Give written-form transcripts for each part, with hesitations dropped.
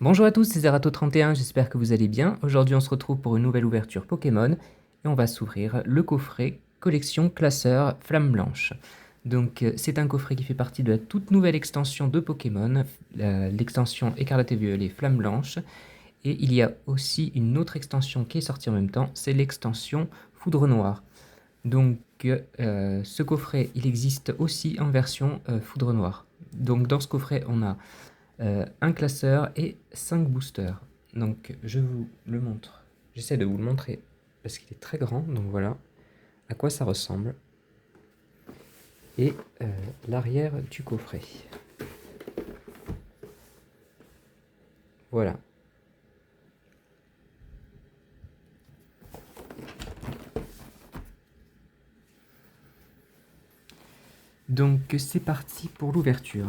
Bonjour à tous, c'est Zerato31, j'espère que vous allez bien. Aujourd'hui, on se retrouve pour une nouvelle ouverture Pokémon et on va s'ouvrir le coffret collection classeur Flamme Blanche. Donc, c'est un coffret qui fait partie de la toute nouvelle extension de Pokémon, l'extension Écarlate et Violet Flamme Blanche. Et il y a aussi une autre extension qui est sortie en même temps, c'est l'extension Foudre Noire. Donc, ce coffret, il existe aussi en version Foudre Noire. Donc, dans ce coffret, on a un classeur et 5 boosters. Donc je vous le montre. J'essaie de vous le montrer parce qu'il est très grand. Donc voilà à quoi ça ressemble. Et l'arrière du coffret. Voilà. Donc c'est parti pour l'ouverture.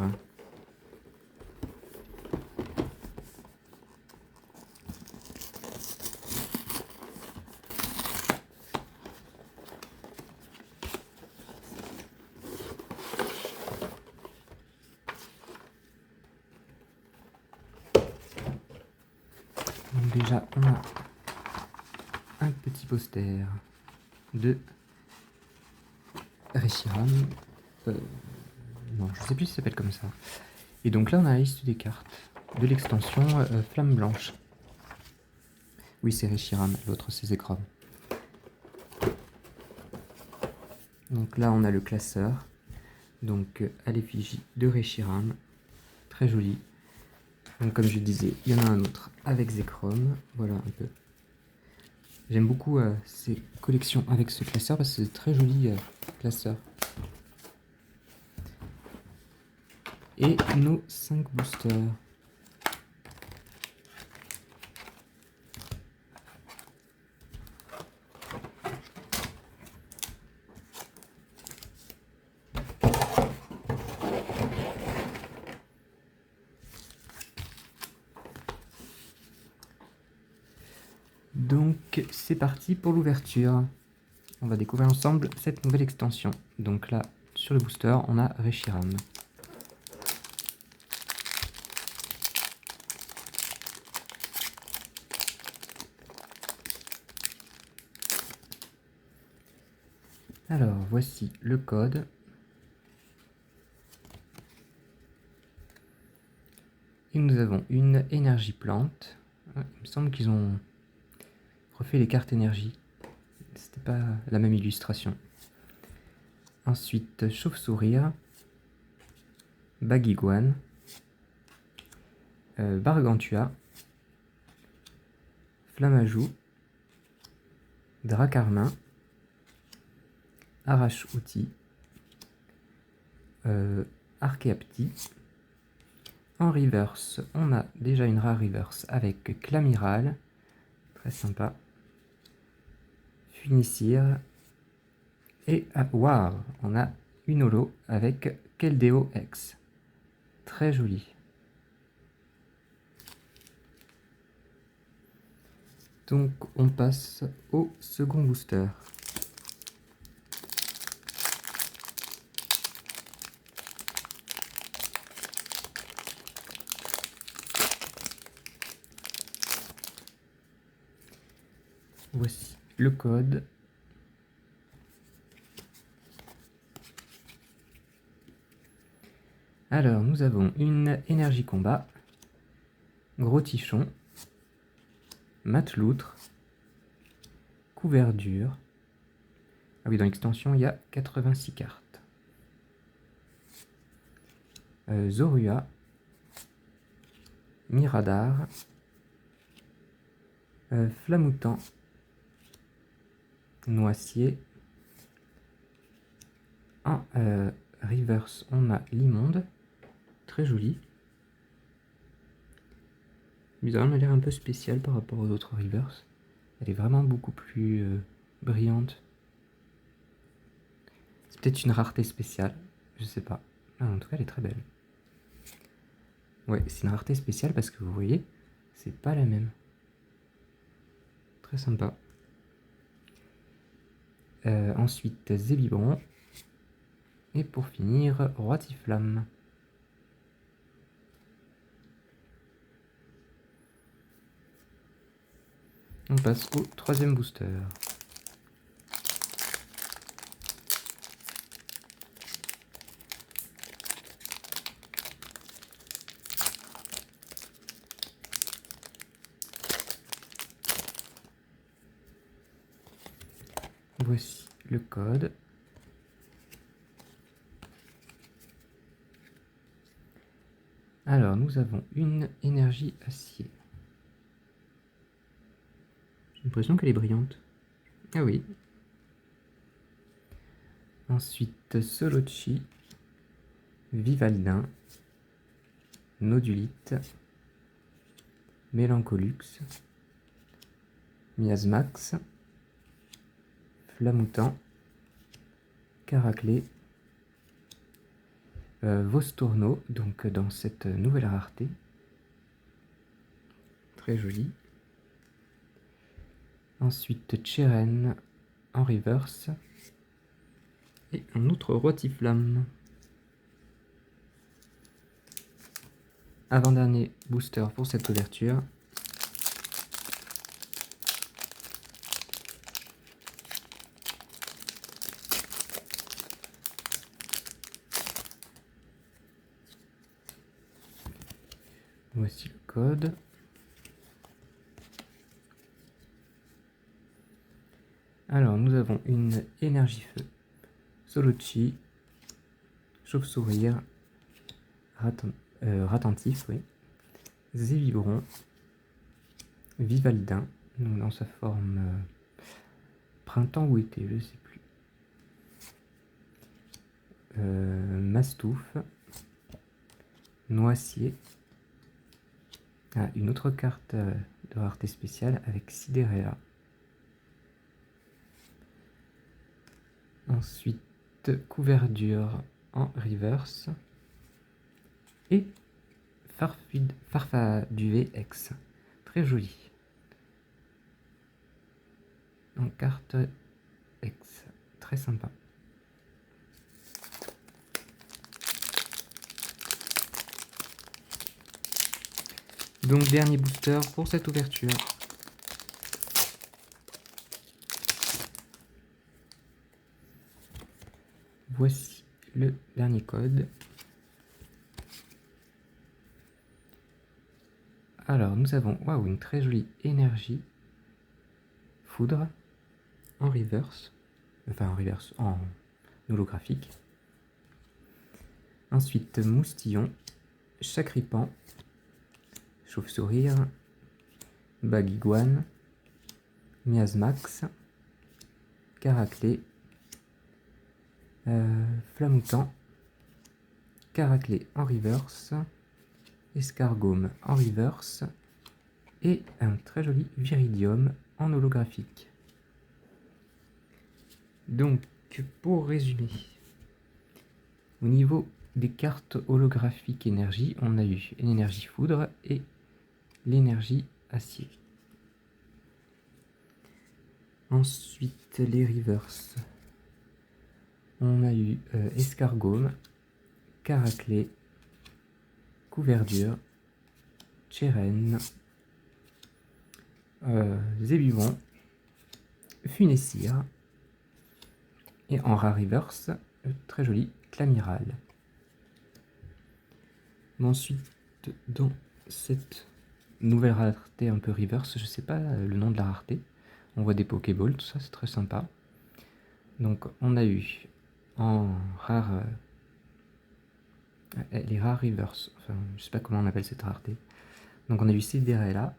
Donc déjà on a un petit poster de Reshiram. Non, je sais plus si ça s'appelle comme ça. Et donc là on a la liste des cartes de l'extension Flamme Blanche. Oui, c'est Reshiram, l'autre c'est Zekrom. Donc là on a le classeur, donc à l'effigie de Reshiram, très joli. Donc comme je disais, il y en a un autre avec Zekrom, voilà un peu. J'aime beaucoup ces collections avec ce classeur parce que c'est très joli classeur. Et nos 5 boosters. Donc c'est parti pour l'ouverture. On va découvrir ensemble cette nouvelle extension. Donc là, sur le booster, on a Reshiram. Alors, voici le code. Et nous avons une énergie plante. Il me semble qu'ils ont refait les cartes énergie. C'était pas la même illustration. Ensuite, chauve-sourire, Baguiguane, Bargantua, Flamajou, Dracarmin, Arrache-Outil, Archeapti. En reverse, on a déjà une rare reverse avec Clamiral, très sympa, Funissir, et waouh, on a une holo avec Keldeo X, très joli. Donc on passe au second booster. Voici le code. Alors nous avons une énergie combat, Gros Tichon, Mateloutre, Couverture. Ah oui, dans l'extension, il y a 86 cartes. Zorua, Miradar, Flamoutant, Noisier. En reverse, on a l'immonde, très joli. Bizarrement, elle a l'air un peu spéciale par rapport aux autres reverse. Elle est vraiment beaucoup plus brillante. C'est peut-être une rareté spéciale, je sais pas. Ah, en tout cas, elle est très belle. Ouais, c'est une rareté spéciale parce que vous voyez, c'est pas la même. Très sympa. Ensuite, Zébibron. Et pour finir, Roitiflamme. On passe au troisième booster. Voici le code. Alors, nous avons une énergie acier. J'ai l'impression qu'elle est brillante. Ah oui. Ensuite, Solochi, Vivaldin, Nodulite, Mélancolux, Miasmax, Flamoutant, Caraclé, Vostourno, donc dans cette nouvelle rareté. Très joli. Ensuite, Cheren en reverse. Et un autre Rotiflamme. Avant-dernier booster pour cette ouverture. Voici le code. Alors, nous avons une énergie feu, Solochi, Chauve-sourire, Ratentif, oui, Zévibron, Vivaldin, donc dans sa forme printemps ou été, je ne sais plus, Mastouf, Noisier, une autre carte de rareté spéciale avec Sidérella. Ensuite, Couverture en reverse. Et Farfaduvé X. Très joli. En carte X. Très sympa. Donc, dernier booster pour cette ouverture. Voici le dernier code. Alors, nous avons une très jolie énergie. Foudre en reverse. Enfin, en reverse, en holographique. Ensuite, Moustillon, Chacripan, Chauve-sourire, Baguiguane, Miasmax, Caraclé, Flamoutant, Caraclé en reverse, Escargome en reverse et un très joli Viridium en holographique. Donc, pour résumer, au niveau des cartes holographiques énergie, on a eu l'énergie foudre et l'énergie acier. Ensuite, les reverse. On a eu Escargome, Caraclé, Couverture, Cheren, Zébubon, Funessire et en rare reverse, très joli Clamiral. Ensuite, dans cette nouvelle rareté un peu reverse, je sais pas le nom de la rareté, on voit des Pokéballs, tout ça, c'est très sympa. Donc on a eu en rare les rares reverse, enfin je sais pas comment on appelle cette rareté. Donc on a eu Sidérella,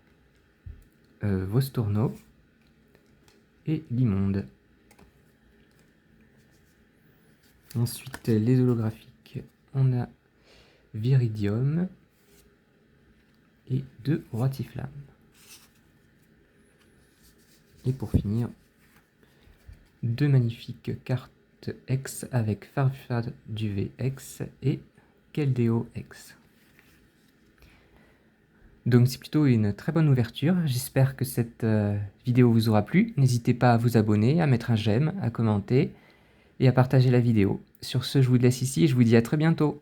Vostourno et l'immonde. Ensuite les holographiques, on a Viridium et 2 Rotiflamme. Et pour finir, 2 magnifiques cartes X avec Farfaduvé X et Keldeo X. Donc c'est plutôt une très bonne ouverture. J'espère que cette vidéo vous aura plu. N'hésitez pas à vous abonner, à mettre un j'aime, à commenter et à partager la vidéo. Sur ce, je vous laisse ici et je vous dis à très bientôt.